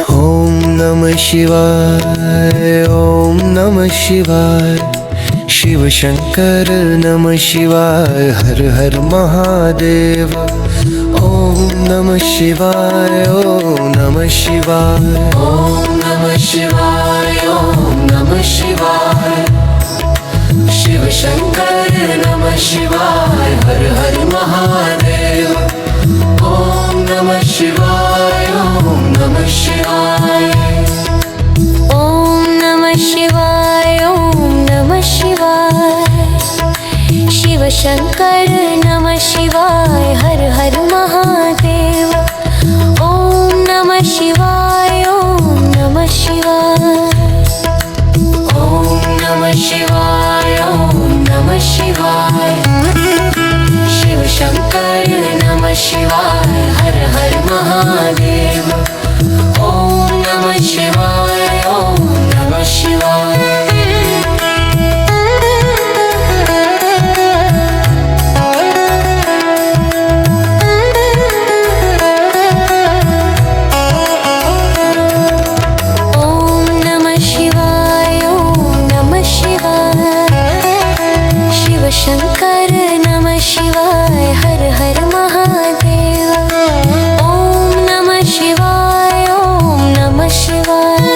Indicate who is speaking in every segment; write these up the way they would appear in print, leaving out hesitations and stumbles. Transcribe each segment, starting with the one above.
Speaker 1: ओम नमः शिवाय, ओम नमः शिवाय। शिव शंकर नमः शिवाय, हर हर महादेव। ओम नमः शिवाय, ओम नमः शिवाय। ओम नमः शिवाय, ओम नमः शिवाय। शिव शंकर नमः शिवाय, हर हर महादेव। ओम नमः शिवाय, ओम नमः शिवाय।
Speaker 2: ओम नमः शिवाय, ओम नमः शिवाय। शिव शंकर नमः शिवाय, हर हर महादेव। ओम नमः शिवाय, ओम नमः शिवाय।
Speaker 1: ओम नमः शिवाय, ओम नमः शिवाय। शिव शंकर नमः शिवाय, हर हर महादेव। ओम नमः शिवाय, ओम नमः शिवाय।
Speaker 2: ओम नमः शिवाय, ओम नमः शिवाय। शिव शंकर नमः शिवाय, हर हर महादेव। ओम नमः शिवाय, ओम नमः शिवाय।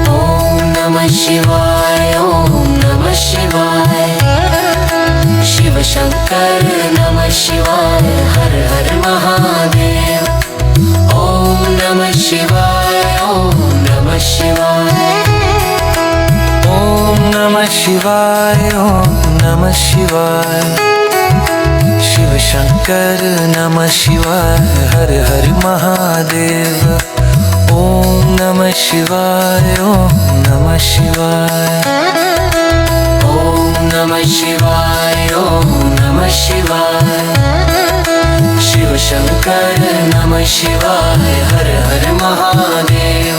Speaker 1: ओम नमः शिवाय, ओम नमः शिवाय। शिव शंकर नमः शिवाय, हर हर महादेव। ओम नमः शिवाय, ओम नमः शिवाय। ओम नमः शिवाय, ओम नमः शिवाय। शिव शंकर नमः शिवाय, हर हर महादेव। ओम नमः शिवाय, ओम नमः शिवाय। ओम नमः शिवाय, ओम नमः शिवाय। शिव शंकर नमः शिवाय, हर हर महादेव।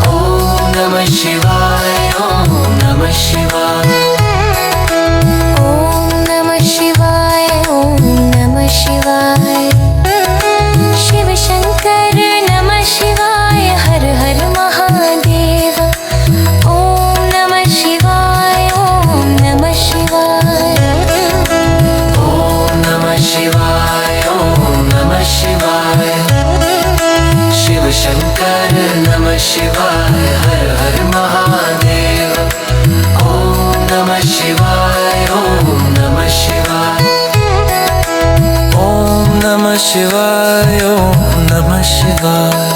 Speaker 1: ओम नमः शिवाय, ओम नमः शिवाय।
Speaker 2: ओम नमः शिवाय, ओम नमः शिवाय। शिव शंकर नमः शिवाय, हर हर महादेव। ओम नमः शिवाय, ओम नमः शिवाय।
Speaker 1: ओम नमः शिवाय, ओम नमः शिवाय। शिव शंकर नमः शिवाय, हर हर महादेव। ओम नमः शिवाय, ओम नमः शिवाय। ओम नमः शिवाय, ओम नमः शिवाय।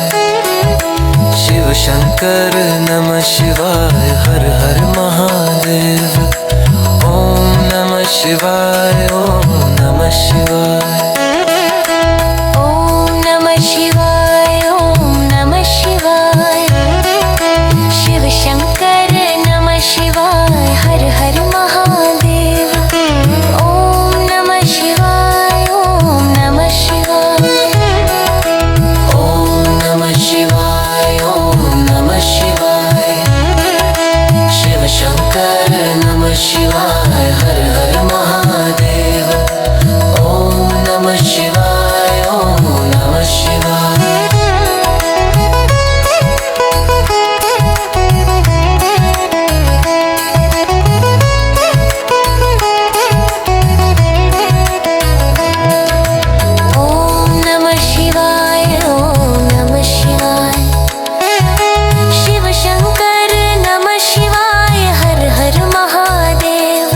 Speaker 1: शिव शंकर नमः शिवाय, हर हर महादेव। ओम नमः शिवाय, ओम नमः शिवाय।
Speaker 2: ओम नमः शिवाय, ओम नमः शिवाय। शिव शंकर नमः शिवाय, हर हर महादेव। ओम नमः शिवाय, ओम नमः शिवाय।
Speaker 1: ओम नमः शिवाय, ओम नमः शिवाय। शिव शंकर नमः शिवाय, हर हर महादेव। ओम नमः शिवाय, ओम नमः शिवाय।
Speaker 2: ओम नमः शिवाय, ओम नमः शिवाय। शिव शंकर नमः शिवाय, हर हर महादेव।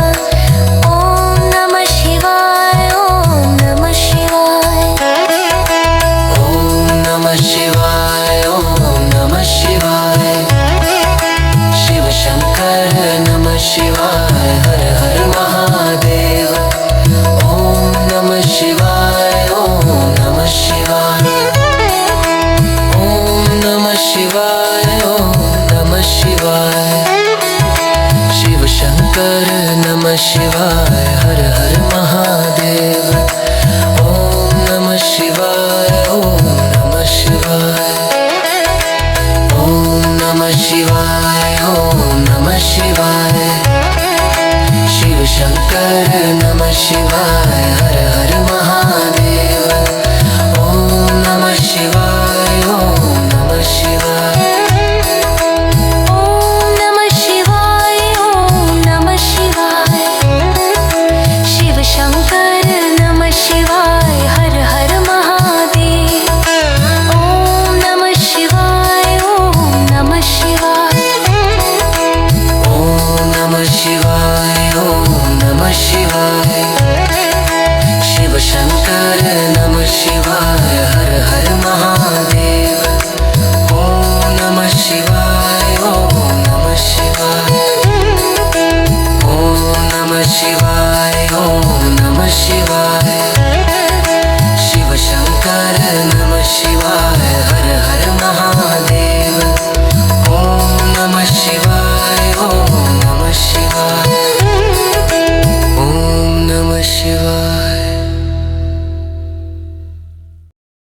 Speaker 2: ओम नमः शिवाय, ओम नमः शिवाय।
Speaker 1: ओम नमः शिवाय, ओम नमः शिवाय। शिव शंकर नमः शिवाय, हर हर महादेव। ओम नमः शिवाय, ओम नमः शिवाय। ओम नमः शिवाय, ओम नमः शिवाय। शिव शंकर नमः शिवाय, हर हर महादेव। ओम नमः शिवाय, ओम नमः शिवाय। ओम नमः शिवाय, ओम नमः शिवाय। शिव शंकर